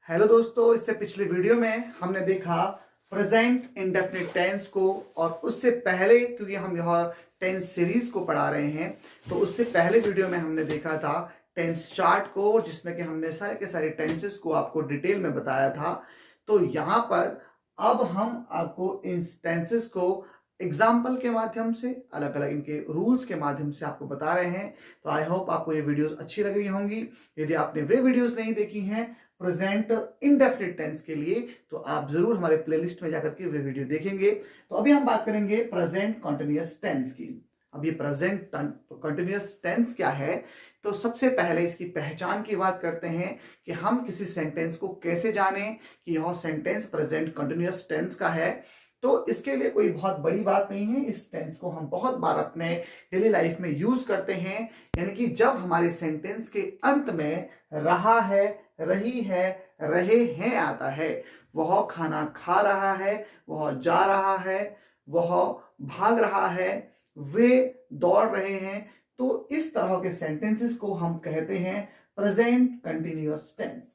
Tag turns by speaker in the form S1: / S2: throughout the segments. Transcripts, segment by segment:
S1: Hello दोस्तों, इससे पिछले वीडियो में हमने देखा प्रेजेंट इंडेफिनिट टेंस को। और उससे पहले, क्योंकि हम यहाँ टेंस सीरीज को पढ़ा रहे हैं, तो उससे पहले वीडियो में हमने देखा था टेंस चार्ट को, जिसमें कि हमने सारे के सारे टेंसेस को आपको डिटेल में बताया था। तो यहाँ पर अब हम आपको इन टेंसेस को एग्जाम्पल के माध्यम से, अलग अलग इनके रूल्स के माध्यम से आपको बता रहे हैं। तो आई होप आपको ये वीडियोस अच्छी लग रही होंगी। यदि आपने वे वीडियोस नहीं देखी हैं प्रेजेंट इंडेफिनिट टेंस के लिए, तो आप जरूर हमारे प्लेलिस्ट में जाकर के वे वीडियो देखेंगे। तो अभी हम बात करेंगे प्रेजेंट कंटिन्यूअस टेंस की। अब ये प्रेजेंट कंटिन्यूअस टेंस क्या है, तो सबसे पहले इसकी पहचान की बात करते हैं कि हम किसी सेंटेंस को कैसे जानें कि यह सेंटेंस प्रेजेंट कंटिन्यूअस टेंस का है। तो इसके लिए कोई बहुत बड़ी बात नहीं है। इस टेंस को हम बहुत बार अपने डेली लाइफ में यूज करते हैं, यानी कि जब हमारे सेंटेंस के अंत में रहा है, रही है, रहे हैं आता है, वह खाना खा रहा है, वह जा रहा है, वह भाग रहा है, वे दौड़ रहे हैं, तो इस तरह के सेंटेंसेस को हम कहते हैं प्रेजेंट कंटिन्यूअस टेंस।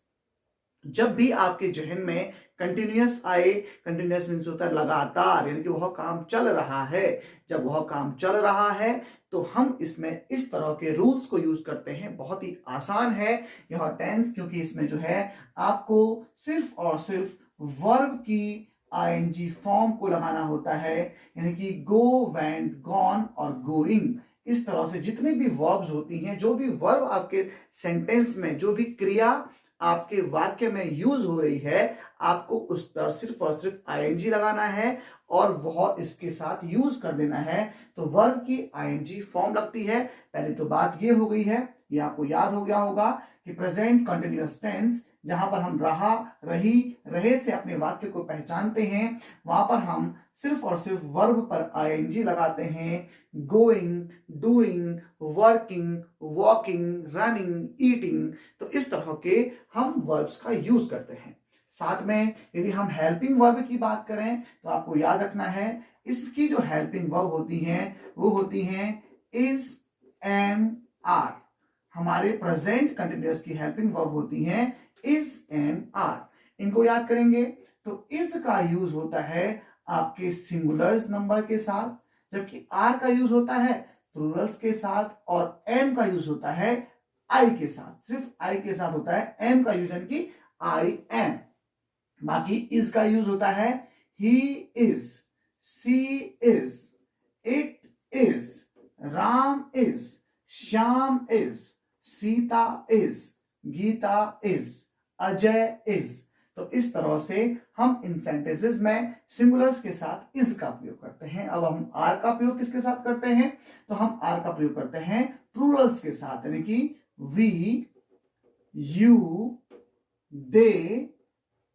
S1: जब भी आपके जहन में कंटिन्यूअस आए, कंटिन्यूअस मीन्स होता है लगातार, यानी कि वह काम चल रहा है। जब वह काम चल रहा है तो हम इसमें इस तरह के रूल्स को यूज करते हैं। बहुत ही आसान है यह टेंस, क्योंकि इसमें जो है आपको सिर्फ और सिर्फ वर्ब की आईएनजी फॉर्म को लगाना होता है, यानी कि गो, वेंट, गॉन और गोइंग। इस तरह से जितने भी वर्ब्स होती हैं, जो भी वर्ब आपके सेंटेंस में, जो भी क्रिया आपके वाक्य में यूज हो रही है, आपको उस पर सिर्फ और सिर्फ आईएनजी लगाना है और वह इसके साथ यूज कर देना है। तो वर्ब की आईएनजी फॉर्म लगती है। पहले तो बात ये हो गई है, ये आपको याद हो गया होगा कि प्रेजेंट कंटिन्यूअस टेंस, जहां पर हम रहा, रही, रहे से अपने वाक्य को पहचानते हैं, वहां पर हम सिर्फ और सिर्फ वर्ब पर आईएनजी लगाते हैं। Going, doing, working, walking, running, eating, तो इस तरह के हम वर्ब्स का यूज करते हैं। साथ में यदि हम हेल्पिंग वर्ब की बात करें, तो आपको याद रखना है इसकी जो हेल्पिंग वर्ब होती हैं वो होती हैं इज, एम, आर। हमारे प्रेजेंट कंटिन्यूअस की हेल्पिंग वर्ब होती हैं इज, एम, आर। इनको याद करेंगे तो इज का यूज होता है आपके सिंगुलर्स नंबर के साथ, जबकि आर का यूज होता है प्लूरल्स के साथ, और एम का यूज होता है आई के साथ। सिर्फ आई के साथ होता है एम का यूज, यानी कि आई एम। बाकी इज का यूज होता है ही is, she is, it is, Ram is, Shyam is, Sita is, Gita is, Ajay is. तो इस तरह से हम इन सेंटेंसेस में सिंगुलर्स के साथ इज का प्रयोग करते हैं। अब हम आर का प्रयोग किसके साथ करते हैं, तो हम आर का प्रयोग करते हैं प्लूरल्स के साथ, यानी कि वी, यू, दे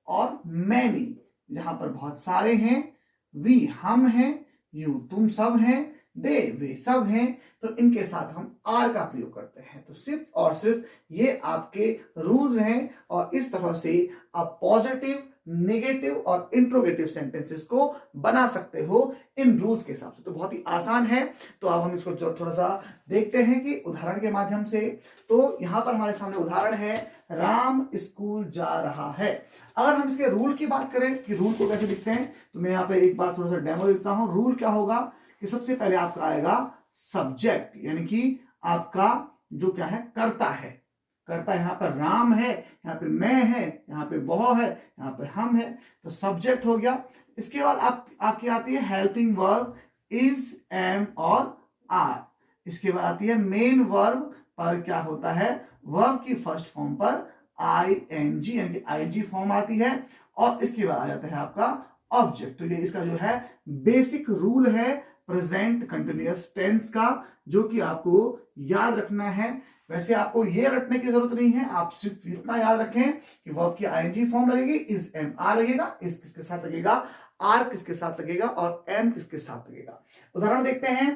S1: और मैनी। जहां पर बहुत सारे हैं, वी हम हैं, यू तुम सब हैं, दे वे सब हैं, तो इनके साथ हम आर का प्रयोग करते हैं। तो सिर्फ और सिर्फ ये आपके रूल्स हैं, और इस तरह से आप पॉजिटिव, नेगेटिव और इंट्रोगेटिव सेंटेंसेस को बना सकते हो इन रूल्स के हिसाब से। तो बहुत ही आसान है। तो अब हम इसको थोड़ा सा देखते हैं कि उदाहरण के माध्यम से। तो यहां पर हमारे सामने उदाहरण है, राम स्कूल जा रहा है। अगर हम इसके रूल की बात करें कि रूल को कैसे लिखते हैं, तो मैं यहाँ पे एक बार थोड़ा सा डेमो लिखता हूं। रूल क्या होगा कि सबसे पहले आपका आएगा सब्जेक्ट, यानी कि आपका जो क्या है, कर्ता है। कर्ता यहाँ पर राम है, यहाँ पे मैं है, यहाँ पे वह है, यहाँ पे हम है, तो सब्जेक्ट हो गया। इसके बाद आपकी आती है हेल्पिंग वर्ब इज, एम और आर। इसके बाद आती है मेन वर्ब, पर क्या होता है, वर्ब की फर्स्ट फॉर्म पर आई एन जी, यानी कि आई जी फॉर्म आती है, और इसके बाद आ जाता है आपका ऑब्जेक्ट। तो ये इसका जो है बेसिक रूल है प्रेजेंट कंटिन्यूअस टेंस का, जो कि आपको याद रखना है। वैसे आपको ये रटने की जरूरत नहीं है, आप सिर्फ इतना याद रखें कि वर्ब की आईएनजी फॉर्म लगेगी, इज, एम, आर लगेगा, इज किसके साथ लगेगा, आर किसके साथ लगेगा, और एम किसके साथ लगेगा। उदाहरण देखते हैं,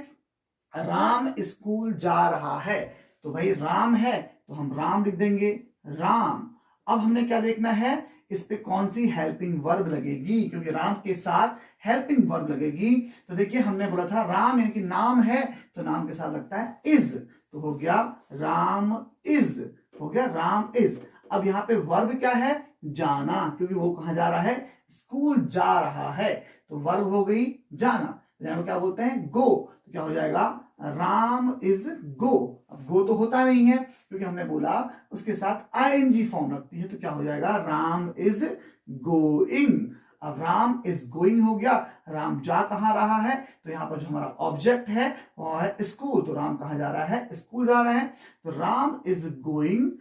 S1: राम स्कूल जा रहा है। तो भाई राम है तो हम राम लिख देंगे, राम। अब हमने क्या देखना है, इस पे कौन सी हेल्पिंग वर्ब लगेगी, क्योंकि राम के साथ हेल्पिंग वर्ब लगेगी। तो देखिए हमने बोला था राम यानी कि नाम है, तो नाम के साथ लगता है इज, तो हो गया राम इज, हो गया राम इज। अब यहाँ पे वर्ब क्या है, जाना, क्योंकि वो कहाँ जा रहा है, स्कूल जा रहा है, तो वर्ब हो गई जाना। यहाँ क्या बोलते हैं, गो, तो क्या हो जाएगा, राम इज गो। अब गो तो होता नहीं है क्योंकि हमने बोला उसके साथ आईएनजी फॉर्म लगती है, तो क्या हो जाएगा, राम इज गोइंग। अब राम इज गोइंग हो गया, राम जा कहाँ रहा है, तो यहाँ पर जो हमारा ऑब्जेक्ट है वो है स्कूल, तो राम कहाँ जा रहा है, स्कूल जा रहा है, तो Ram is going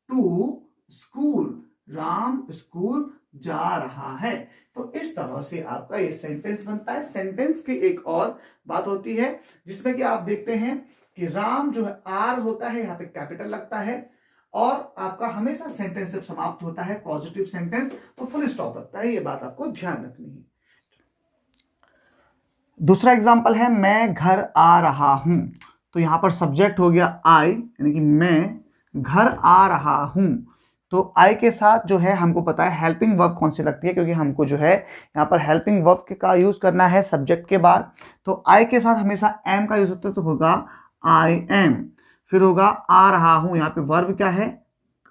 S1: to school, Ram school जा रहा है। तो इस तरह से आपका ये सेंटेंस बनता है। सेंटेंस की एक और बात होती है जिसमें कि आप देखते हैं कि राम जो है आर होता है, यहाँ पे कैपिटल लगता है, और आपका हमेशा सेंटेंस जब समाप्त होता है पॉजिटिव सेंटेंस तो फुल स्टॉप लगता है, ये बात आपको ध्यान रखनी है। दूसरा एग्जांपल है मैं घर आ रहा हूं, तो यहां पर सब्जेक्ट हो गया आई, यानी कि मैं घर आ रहा हूं, तो आई के साथ जो है हमको पता है हेल्पिंग वर्ब कौन सी लगती है, क्योंकि हमको जो है यहाँ पर हेल्पिंग वर्ब का यूज करना है सब्जेक्ट के बाद, तो आई के साथ हमेशा एम का यूज होता है, तो होगा आई एम। फिर होगा आ रहा हूं, यहाँ पे वर्ब क्या है,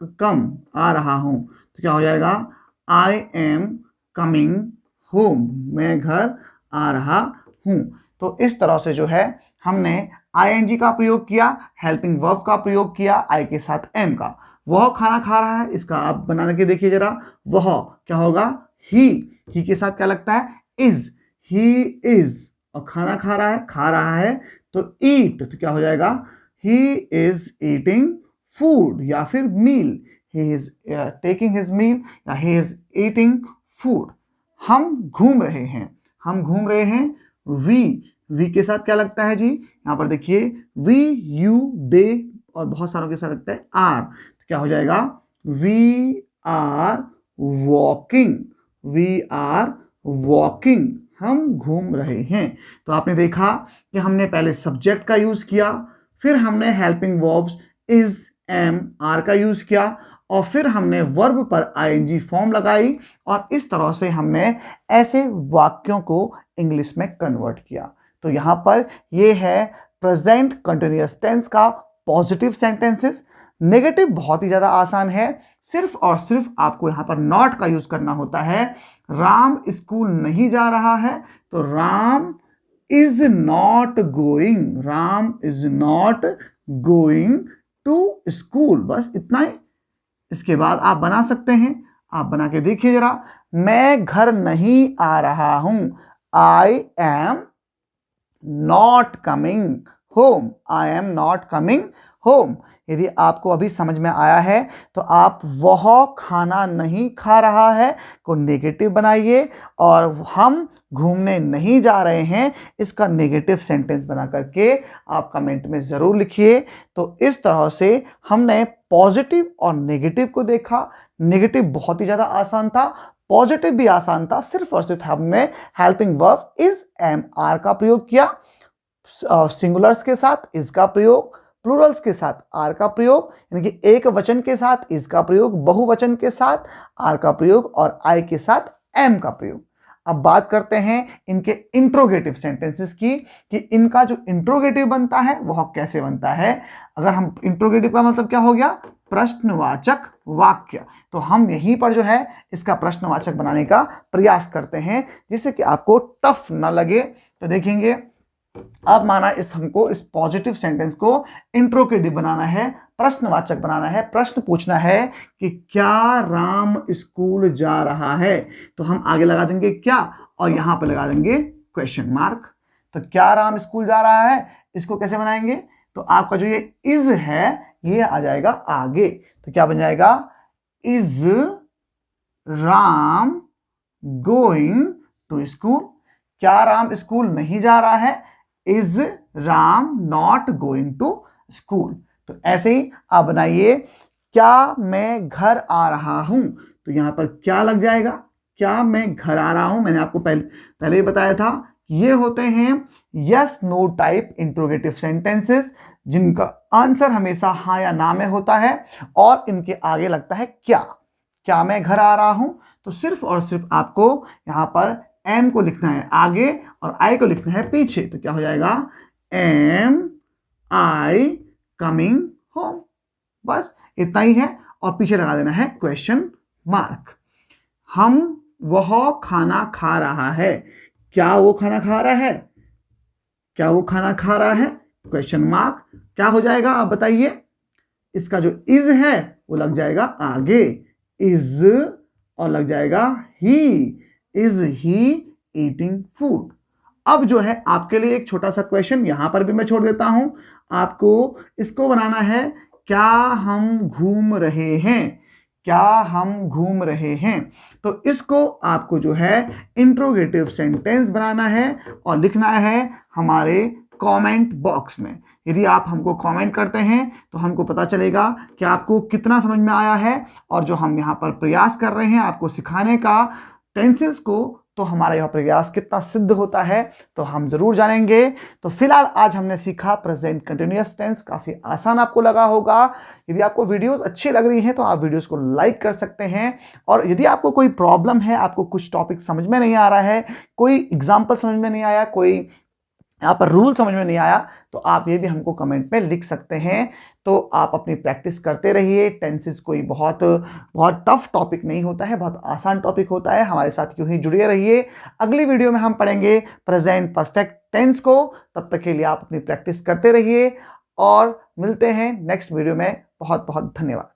S1: कम, आ रहा हूं, तो क्या हो जाएगा, आई एम कमिंग होम, मैं घर आ रहा हूं। तो इस तरह से जो है हमने आईएनजी का प्रयोग किया, हेल्पिंग वर्ब का प्रयोग किया, आई के साथ एम का। वह खाना खा रहा है, इसका आप बना के देखिए जरा, वह क्या होगा, ही के साथ क्या लगता है, इज, ही इज, और खाना खा रहा है तो ईट, तो क्या हो जाएगा, ही इज ईटिंग फूड या फिर meal, he is taking his meal या ही इज ईटिंग फूड। हम घूम रहे हैं, वी के साथ क्या लगता है जी, यहां पर देखिए वी, यू, दे और बहुत सारों के साथ लगता है आर, तो क्या हो जाएगा, वी आर वॉकिंग, हम घूम रहे हैं। तो आपने देखा कि हमने पहले सब्जेक्ट का यूज किया, फिर हमने helping verbs is, am, are का यूज किया, और फिर हमने वर्ब पर आईएनजी फॉर्म लगाई, और इस तरह से हमने ऐसे वाक्यों को इंग्लिश में कन्वर्ट किया। तो यहां पर ये है प्रेजेंट कंटिन्यूअस टेंस का पॉजिटिव सेंटेंसेस। नेगेटिव बहुत ही ज्यादा आसान है, सिर्फ और सिर्फ आपको यहां पर नॉट का यूज करना होता है। राम स्कूल नहीं जा रहा है, तो Ram is not going to school, बस इतना ही। इसके बाद आप बना सकते हैं, आप बना के देखिए जरा, मैं घर नहीं आ रहा हूं, I am not coming home. यदि आपको अभी समझ में आया है तो आप वह खाना नहीं खा रहा है को नेगेटिव बनाइए, और हम घूमने नहीं जा रहे हैं इसका नेगेटिव सेंटेंस बना करके आप कमेंट में जरूर लिखिए। तो इस तरह से हमने पॉजिटिव और नेगेटिव को देखा। नेगेटिव बहुत ही ज्यादा आसान था, पॉजिटिव भी आसान था, सिर्फ और सिर्फ हमने helping verb is, am, are का प्रयोग किया, सिंगुलर्स के साथ इज का प्रयोग, प्लूरल्स के साथ आर का प्रयोग, यानी कि एक वचन के साथ इज का प्रयोग, बहुवचन के साथ आर का प्रयोग, और आई के साथ एम का प्रयोग। अब बात करते हैं इनके इंट्रोगेटिव सेंटेंसेस की, कि इनका जो इंट्रोगेटिव बनता है वह कैसे बनता है। अगर हम इंट्रोगेटिव का मतलब क्या हो गया, प्रश्नवाचक वाक्य, तो हम यहीं पर जो है इसका प्रश्नवाचक बनाने का प्रयास करते हैं जिससे कि आपको टफ ना लगे। तो देखेंगे, अब माना हमको इस पॉजिटिव सेंटेंस को इंट्रोगेटिव बनाना है, प्रश्नवाचक बनाना है, प्रश्न पूछना है कि क्या राम स्कूल जा रहा है, तो हम आगे लगा देंगे क्या, और यहां पर लगा देंगे क्वेश्चन मार्क। तो क्या राम स्कूल जा रहा है, इसको कैसे बनाएंगे, तो आपका जो ये इज है ये आ जाएगा आगे, तो क्या बन जाएगा, is Ram going to school. क्या राम स्कूल नहीं जा रहा है, is Ram not going to school. तो ऐसे ही आप बनाइए, क्या मैं घर आ रहा हूं, तो यहां पर क्या लग जाएगा, क्या मैं घर आ रहा हूं। मैंने आपको पहले ही बताया था, ये होते हैं yes no type interrogative sentences, जिनका आंसर हमेशा हाँ या ना में होता है, और इनके आगे लगता है क्या मैं घर आ रहा हूं, तो सिर्फ और सिर्फ आपको यहां पर एम को लिखना है आगे और आई को लिखना है पीछे, तो क्या हो जाएगा, एम आई कमिंग होम, बस इतना ही है। और पीछे लगा देना है क्वेश्चन मार्क। हम वह खाना खा रहा है, क्या वो खाना खा रहा है, क्या वो खाना खा रहा है, क्वेश्चन मार्क। क्या हो जाएगा आप बताइए, इसका जो इज है वो लग जाएगा आगे, इज, और लग जाएगा ही, इज ही ईटिंग फूड। अब जो है आपके लिए एक छोटा सा क्वेश्चन यहां पर भी मैं छोड़ देता हूं, आपको इसको बनाना है, क्या हम घूम रहे हैं, क्या हम घूम रहे हैं। तो इसको आपको जो है इंट्रोगेटिव सेंटेंस बनाना है और लिखना है हमारे कमेंट बॉक्स में। यदि आप हमको कमेंट करते हैं तो हमको पता चलेगा कि आपको कितना समझ में आया है, और जो हम यहाँ पर प्रयास कर रहे हैं आपको सिखाने का टेंसेस को, तो हमारा यह प्रयास कितना सिद्ध होता है तो हम जरूर जानेंगे। तो फिलहाल आज हमने सीखा प्रेजेंट कंटिन्यूअस टेंस, काफी आसान आपको लगा होगा। यदि आपको वीडियोस अच्छी लग रही हैं तो आप वीडियोस को लाइक कर सकते हैं, और यदि आपको कोई प्रॉब्लम है, आपको कुछ टॉपिक समझ में नहीं आ रहा है, कोई एग्जाम्पल समझ में नहीं आया, कोई यहाँ पर रूल समझ में नहीं आया, तो आप ये भी हमको कमेंट में लिख सकते हैं। तो आप अपनी प्रैक्टिस करते रहिए। टेंसेस कोई बहुत बहुत टफ टॉपिक नहीं होता है, बहुत आसान टॉपिक होता है। हमारे साथ यूं ही जुड़े रहिए। अगली वीडियो में हम पढ़ेंगे प्रेजेंट परफेक्ट टेंस को। तब तक के लिए आप अपनी प्रैक्टिस करते रहिए और मिलते हैं नेक्स्ट वीडियो में। बहुत बहुत धन्यवाद।